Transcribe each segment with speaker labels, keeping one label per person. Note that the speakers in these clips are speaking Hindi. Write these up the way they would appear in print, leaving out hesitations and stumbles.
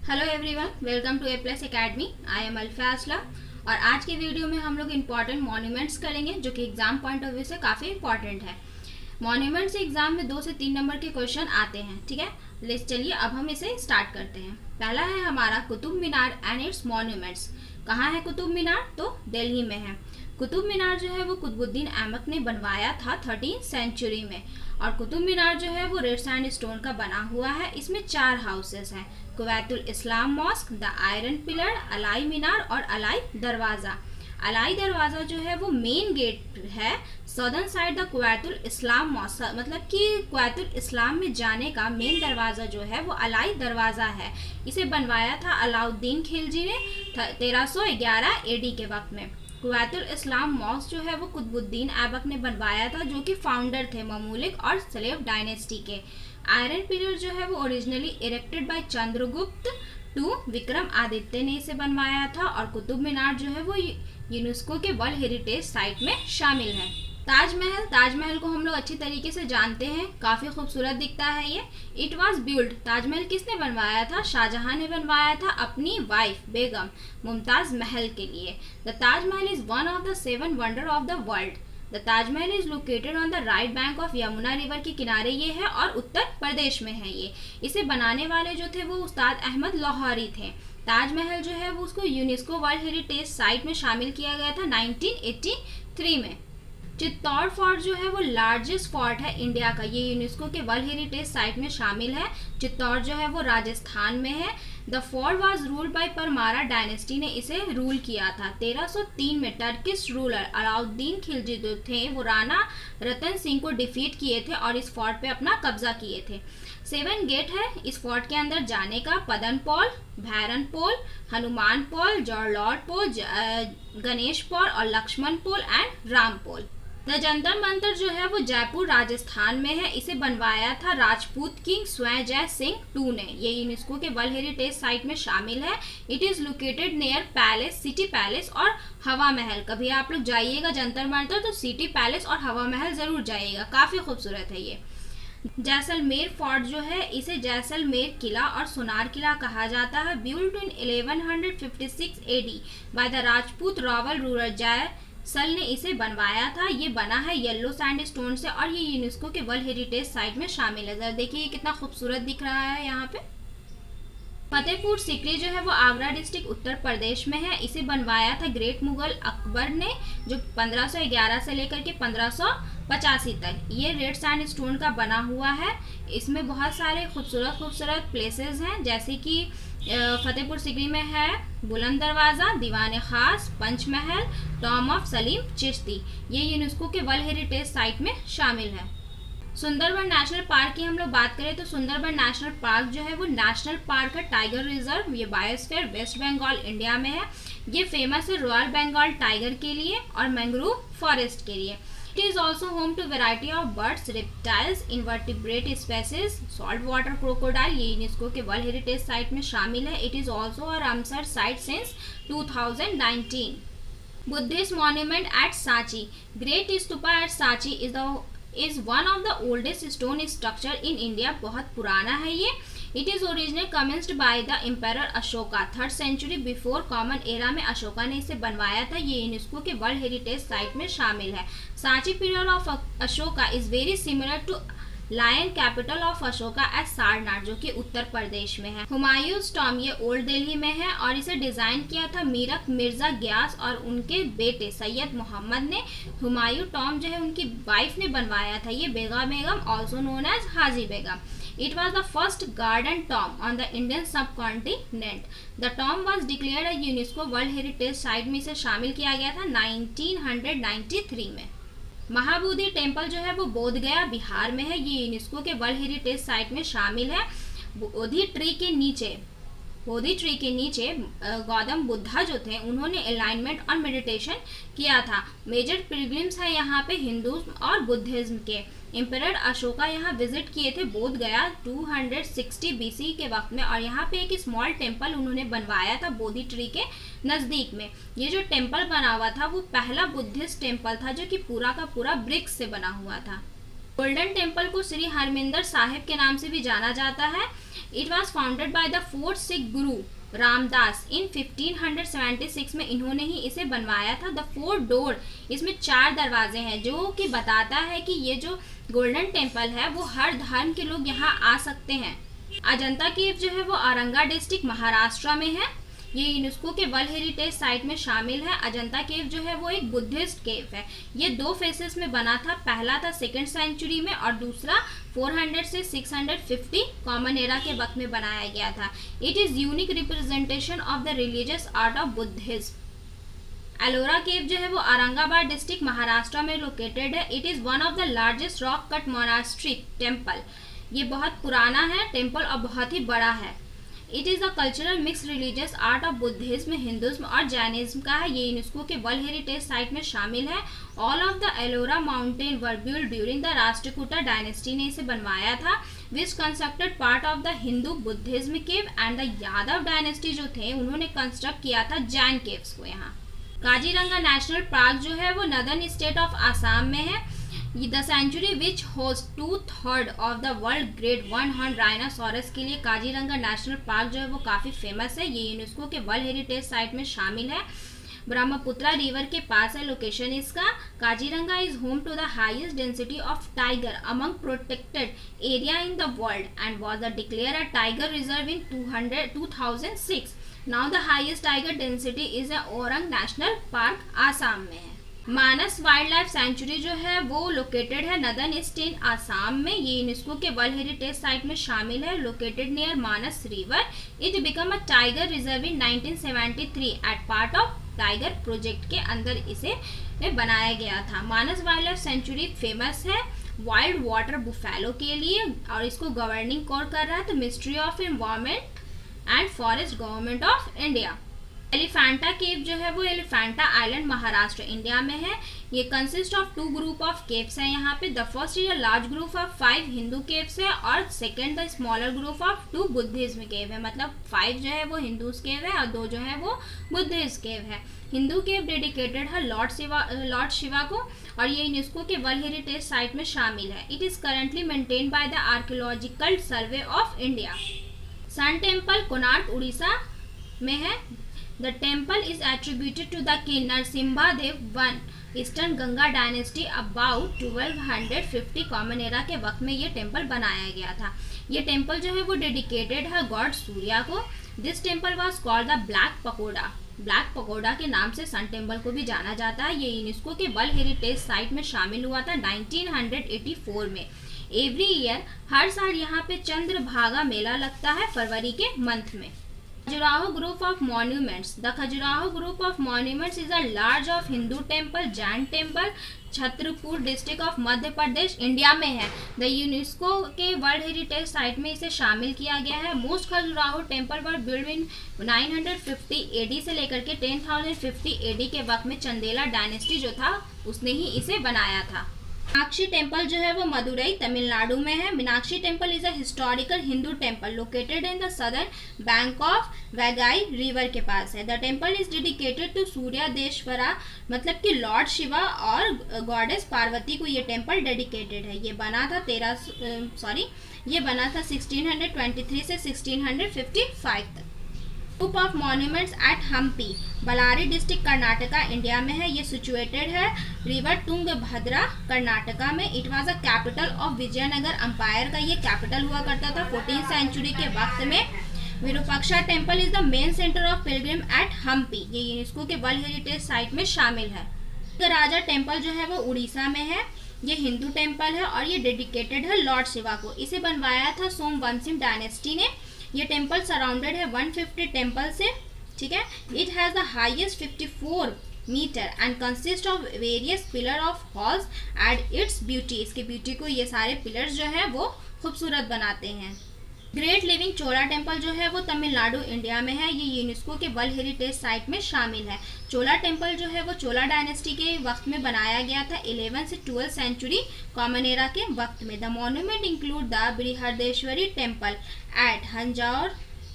Speaker 1: Hello everyone, welcome to A plus academy. I am Alpha Aslam और आज के वीडियो में हम लोग इम्पॉर्टेंट मॉन्यूमेंट्स करेंगे जो कि एग्जाम पॉइंट ऑफ व्यू से काफ़ी इंपॉर्टेंट है। मॉन्यूमेंट्स एग्जाम में 2 से 3 नंबर के क्वेश्चन आते हैं, ठीक है। चलिए अब हम इसे स्टार्ट करते हैं। पहला है हमारा Qutub Minar and it's monuments. कहाँ है कुतुब मीनार? तो दिल्ली में है। कुतुब मीनार जो है वो कुतुबुद्दीन ऐबक ने बनवाया था 13th सेंचुरी में। और कुतुब मीनार जो है वो रेड सैंड स्टोन का बना हुआ है। इसमें 4 हाउसेस हैं, Quwwatul Islam mosque, the iron pillar, Alai Minar और अलाई दरवाज़ा। अलाई दरवाज़ा जो है वो मेन गेट है, southern side the Quwwatul Islam mosque, मतलब कि कुवैतुल इस्लाम में जाने का मेन दरवाज़ा जो है वो अलाई दरवाज़ा है। इसे बनवाया था अलाउद्दीन खिलजी ने 1311 AD के वक्त में। कुवैतुल इस्लाम मॉस्क जो है वो कुतुबुद्दीन ऐबक ने बनवाया था, जो कि फाउंडर थे ममलूक और स्लेव डायनेस्टी के। आयरन पिलर जो है वो originally erected by Chandragupta two Vikramaditya ने इसे बनवाया था। और कुतुब मीनार जो है वो यूनेस्को के वर्ल्ड हेरिटेज साइट में शामिल है। ताजमहल को हम लोग अच्छी तरीके से जानते हैं, काफ़ी खूबसूरत दिखता है ये। इट वॉज बिल्ड, ताजमहल किसने बनवाया था? शाहजहां ने बनवाया था अपनी वाइफ बेगम मुमताज़ महल के लिए। The Taj Mahal is one of the 7 wonder of the world. The Taj Mahal is located on the right bank of Yamuna river के किनारे ये है और उत्तर प्रदेश में है ये। इसे बनाने वाले जो थे वो उस्ताद अहमद लाहौरी थे। ताजमहल जो है वो उसको यूनेस्को वर्ल्ड हेरिटेज साइट में शामिल किया गया था 1983 में। चित्तौड़ फोर्ट जो है वो लार्जेस्ट फोर्ट है इंडिया का, ये यूनेस्को के वर्ल्ड हेरिटेज साइट में शामिल है। चित्तौड़ जो है वो राजस्थान में है। The fort was ruled by Paramara dynasty ने इसे रूल किया था। 1303 में टर्किश रूलर अलाउद्दीन खिलजी जो थे वो राणा रतन सिंह को डिफीट किए थे और इस फोर्ट पे अपना कब्जा किए थे। 7 गेट है इस फोर्ट के अंदर जाने का, पदन पोल, भैरन पोल, हनुमान पोल, जॉर्लॉर्ड पोल, गणेश पोल और लक्ष्मण पोल एंड राम पोल। द जंतर मंतर जो है वो जयपुर राजस्थान में है। इसे बनवाया था राजपूत किंग स्वैजय सिंह II ने। ये यूनेस्को के वर्ल्ड हेरिटेज साइट में शामिल है। It is located near palace, city palace और हवा महल। कभी आप लोग जाइएगा जंतर मंतर तो सिटी पैलेस और हवा महल जरूर जाइएगा, काफी खूबसूरत है ये। जैसलमेर फोर्ट जो है इसे जैसलमेर किला और सोनार किला कहा जाता है। Build in 1156 AD by the Rajput royal ruler Jaisal ने इसे बनवाया था। ये बना है येलो सैंड स्टोन से और ये यूनेस्को के वर्ल्ड हेरिटेज साइट में शामिल है। जरा देखिए ये कितना खूबसूरत दिख रहा है यहाँ पे। फतेहपुर सीकरी जो है वो आगरा डिस्ट्रिक्ट उत्तर प्रदेश में है। इसे बनवाया था ग्रेट मुगल अकबर ने, जो 1511 से लेकर के 1585 तक। ये रेड सैंड स्टोन का बना हुआ है। इसमें बहुत सारे खूबसूरत प्लेसेस हैं, जैसे कि फतेहपुर सीकरी में है बुलंद दरवाज़ा, दीवान खास, पंचमहल, टॉम ऑफ सलीम चिश्ती। ये यूनेस्को के वर्ल्ड हेरिटेज साइट में शामिल है। सुंदरबन नेशनल पार्क की हम लोग बात करें तो सुंदरबन नेशनल पार्क जो है वो नेशनल पार्क है, टाइगर रिजर्व। ये बायोस्फीयर वेस्ट बंगाल इंडिया में है। ये फेमस है रॉयल बंगाल टाइगर के लिए और मैंग्रोव फॉरेस्ट के लिए। It is also home to variety of birds, reptiles, invertebrate species, salt water crocodile. ये यूनेस्को के वर्ल्ड हेरिटेज साइट में शामिल है। It is also a Ramsar site since 2019। Buddhist monument at Sanchi. Great stupa at Sanchi is one of the oldest stone structure in India। बहुत पुराना है ये। It is originally commenced by the Emperor Ashoka 3rd century before common era में अशोका ने इसे बनवाया था। ये यूनेस्को के वर्ल्ड हेरिटेज साइट में शामिल है। Sanchi period of Ashoka is very similar to lion capital of Ashoka at Sarnath, जो कि उत्तर प्रदेश में है। हुमायूंस टॉम ये ओल्ड दिल्ली में है और इसे डिजाइन किया था मीरक मिर्जा ग्यास और उनके बेटे सैयद मोहम्मद ने। हुमायूं टॉम जो है उनकी वाइफ ने बनवाया था। ये Begum also known as Haji Begum. It was the first garden tomb on the Indian subcontinent. The tomb was declared a UNESCO World Heritage Site में इसे शामिल किया गया था 1993 में। महाबोधि टेम्पल जो है वो बोध गया बिहार में है। ये यूनेस्को के वर्ल्ड हेरिटेज साइट में शामिल है। बोधि ट्री के नीचे गौतम बुद्धा जो थे उन्होंने अलाइनमेंट और मेडिटेशन किया था। मेजर पिलग्रिम्स है यहाँ पे हिंदू और बुद्धिज्म के। एम्परर अशोका यहाँ विजिट किए थे बोध गया 260 BC के वक्त में और यहाँ पे एक स्मॉल टेम्पल उन्होंने बनवाया था बोधि ट्री के नज़दीक में। ये जो टेम्पल बना हुआ था वो पहला बुद्धिस्ट टेम्पल था जो कि पूरा का पूरा ब्रिक्स से बना हुआ था। गोल्डन टेम्पल को श्री हरमिंदर साहिब के नाम से भी जाना जाता है। It was founded by the fourth Sikh गुरु रामदास इन 1576 में इन्होंने ही इसे बनवाया था। द 4 डोर, इसमें 4 दरवाजे हैं, जो कि बताता है कि ये जो गोल्डन टेम्पल है वो हर धर्म के लोग यहाँ आ सकते हैं। अजंता केव जो है वो औरंगा डिस्ट्रिक्ट महाराष्ट्र में है। ये यूनेस्को के वर्ल्ड हेरिटेज साइट में शामिल है। अजंता केव जो है वो एक बुद्धिस्ट केव है। ये 2 फेसेस में बना था, पहला था 2nd सेंचुरी में और दूसरा 400 से 650 कॉमन एरा के वक्त में बनाया गया था। It is unique representation of the religious art of Buddhism. Ellora cave जो है वो औरंगाबाद डिस्ट्रिक्ट महाराष्ट्र में लोकेटेड है। It is one of the largest rock cut monastery temple. ये बहुत पुराना है टेम्पल और बहुत ही बड़ा है। It is a cultural mix religious art of Buddhism, Hinduism और जैनिज्म का है। ये यूनेस्को के वर्ल्ड हेरिटेज साइट में शामिल है। All of the Ellora mountain were build during the Rashtrakuta dynasty ने इसे बनवाया था, which constructed part of the Hindu Buddhism cave and the Yadav dynasty जो थे उन्होंने कंस्ट्रक्ट किया था जैन केव्स को। यहाँ काजीरंगा नेशनल पार्क जो है वो नदर्न स्टेट ऑफ आसाम में है। The sanctuary which host 2/3 of the world great 1 horn rhinoceros के लिए काजीरंगा नेशनल पार्क जो है वो काफ़ी फेमस है। ये यूनेस्को के वर्ल्ड हेरिटेज साइट में शामिल है। ब्रह्मपुत्रा रिवर के पास है लोकेशन इसका। Kaziranga is home to the highest density of tiger among protected area in the world and was declare a tiger reserve in 2006। Now the highest tiger density is Orang national park Assam में है। मानस वाइल्ड लाइफ सेंचुरी जो है वो लोकेटेड है नदर्न स्टेट आसाम में। ये यूनेस्को के वर्ल्ड हेरिटेज साइट में शामिल है, located near Manas river. It become a tiger reserve in 1973 at part of tiger project के अंदर इसे बनाया गया था। Manas wildlife sanctuary famous है वाइल्ड वाटर बुफेलो के लिए और इसको गवर्निंग कोर कर रहा है तो ministry of environment and forest government of India. Elephanta cave जो है वो एलिफेंटा आइलैंड महाराष्ट्र इंडिया में है। ये consist of 2 group of caves है। यहाँ पे the first is a large group of 5 Hindu caves है और second the smaller group of 2 Buddhism cave है। मतलब 5 जो है वो हिंदूज केव है और 2 जो है वो बुद्धिस्ट केव है। हिंदू केव डेडिकेटेड है लॉर्ड शिवा को और ये यूनेस्को के वर्ल्ड हेरिटेज साइट में शामिल है। It is currently maintained by the archaeological survey of India. Sun temple Konark Orissa में है। The temple is attributed to the king Narasimha Dev I, eastern Ganga dynasty about 1250 common era के वक्त में ये टेम्पल बनाया गया था। ये टेम्पल जो है वो डेडिकेटेड है गॉड सूर्या को। This temple was called the black pagoda. Black pagoda के नाम से सन टेम्पल को भी जाना जाता है। ये यूनेस्को के वर्ल्ड हेरिटेज साइट में शामिल हुआ था 1984 में। एवरी ईयर हर साल यहाँ पे चंद्रभागा मेला लगता है फरवरी के मंथ में। Khajuraho group of monuments. The Khajuraho group of monuments is a large of Hindu temple Jain temple Chhatarpur district of Madhya Pradesh India में है। द यूनेस्को के वर्ल्ड हेरिटेज साइट में इसे शामिल किया गया है। Most Khajuraho temple were build in 950 AD से लेकर के 10,050 AD के वक्त में चंदेला डायनेस्टी जो था उसने ही इसे बनाया था। मीनाक्षी टेम्पल जो है वो मदुरई तमिलनाडु में है। Meenakshi temple is a historical Hindu temple located in the southern bank of Vaigai river के पास है। The temple is dedicated to Suryadeshwara, मतलब कि लॉर्ड शिवा और गॉडेस पार्वती को ये टेम्पल डेडिकेटेड है। ये बना था 1623 से 1655 तक। Group of monuments at Hampi Bellary district Karnataka India में है। ये सिचुएटेड है रिवर तुंगभद्रा कर्नाटका में। It was a capital of Vijayanagara empire का ये कैपिटल हुआ करता था 14th सेंचुरी के वक्त में। Virupaksha temple is the main centre of pilgrim at Hampi. ये यूनेस्को के वर्ल्ड हेरिटेज साइट में शामिल है। राजा टेम्पल जो है वो उड़ीसा में है। ये हिंदू टेम्पल है और ये डेडिकेटेड है लॉर्ड शिवा को। इसे बनवाया था सोमवंशी डायनेस्टी ने। ये टेम्पल सराउंडेड है 150 टेम्पल से, ठीक है। It has the highest 54 metre and consist of various pillar of halls and its beauty. इसके ब्यूटी को ये सारे पिलर्स जो है वो खूबसूरत बनाते हैं। ग्रेट लिविंग चोला टेम्पल जो है वो तमिलनाडु इंडिया में है। ये यूनेस्को के वर्ल्ड हेरिटेज साइट में शामिल है। चोला टेम्पल जो है वो चोला डायनेस्टी के वक्त में बनाया गया था 11 से 12 सेंचुरी कॉमन एरा के वक्त में। The monument include the Brihadeeswara temple at Thanjavur,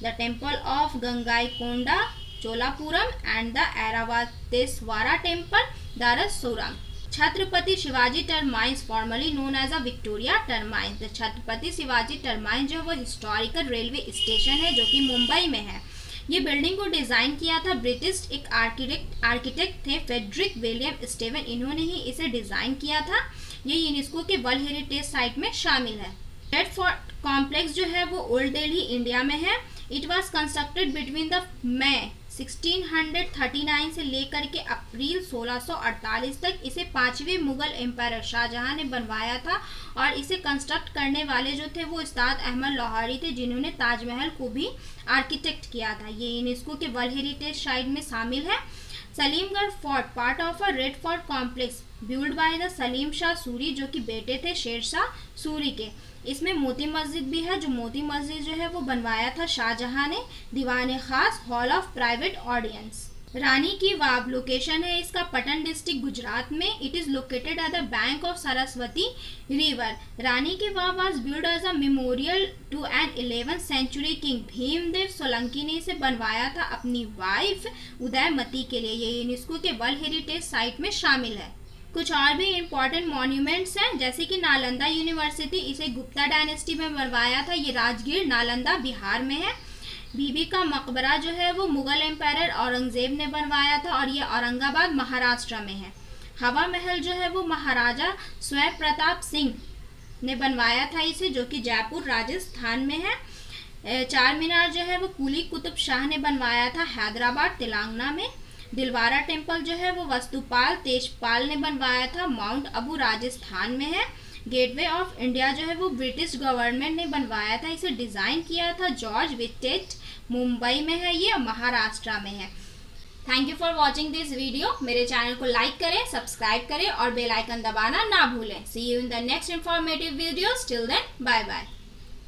Speaker 1: the temple of Gangaikonda Cholapuram and the Airavateswara temple Darasuram. Chhatrapati Shivaji terminus formerly known as a Victoria terminus. Chhatrapati Shivaji terminus जो वो हिस्टोरिकल रेलवे स्टेशन है जो कि मुंबई में है। ये बिल्डिंग को डिज़ाइन किया था ब्रिटिश एक आर्किटेक्ट थे फ्रेडरिक विलियम स्टेवन, इन्होंने ही इसे डिज़ाइन किया था। ये यूनेस्को के वर्ल्ड हेरिटेज साइट में शामिल है। रेड फोर्ट कॉम्प्लेक्स जो है वो ओल्ड दिल्ली इंडिया में है। It was constructed between the May 1639 से लेकर के अप्रैल 1648 तक। इसे 5वें मुगल एम्पायर शाहजहां ने बनवाया था और इसे कंस्ट्रक्ट करने वाले जो थे वो उस्ताद अहमद लाहौरी थे, जिन्होंने ताजमहल को भी आर्किटेक्ट किया था। ये यूनेस्को के वर्ल्ड हेरिटेज साइट में शामिल है। Salimgarh fort part of a red fort complex build by the Salim Shah Suri, जो कि बेटे थे शेर शाह सूरी के। इसमें मोती मस्जिद भी है, जो मोती मस्जिद जो है वो बनवाया था शाहजहां ने। Diwan Khas, hall of private audience. Rani ki Vav location है इसका पटन डिस्ट्रिक्ट गुजरात में। It is located at the bank of Saraswati river. Rani ki Vav was build as a memorial to an 11th century king. Bhimdev Solanki ने इसे बनवाया था अपनी वाइफ उदयमती के लिए। ये यूनेस्को के वर्ल्ड हेरिटेज साइट में शामिल है। कुछ और भी इम्पोर्टेंट मॉन्यूमेंट्स हैं, जैसे कि नालंदा यूनिवर्सिटी, इसे गुप्ता डायनेस्टी में बनवाया था। ये राजगीर नालंदा बिहार में है। बीबी का मकबरा जो है वो मुगल एम्पायर औरंगजेब ने बनवाया था और ये औरंगाबाद महाराष्ट्र में है। हवा महल जो है वो महाराजा स्वयं प्रताप सिंह ने बनवाया था इसे, जो कि जयपुर राजस्थान में है। चार मीनार जो है वो कुली कुतुब शाह ने बनवाया था हैदराबाद तेलंगाना में। दिलवारा टेम्पल जो है वो वस्तुपाल तेजपाल ने बनवाया था, माउंट अबू राजस्थान में है। गेटवे ऑफ इंडिया जो है वो ब्रिटिश गवर्नमेंट ने बनवाया था, इसे डिज़ाइन किया था जॉर्ज विटेट, मुंबई में है ये, महाराष्ट्र में है। Thank you for watching this video. मेरे चैनल को लाइक करें, सब्सक्राइब करें और बेल आइकन दबाना ना भूलें। See you in the next informative videos. Till then bye bye.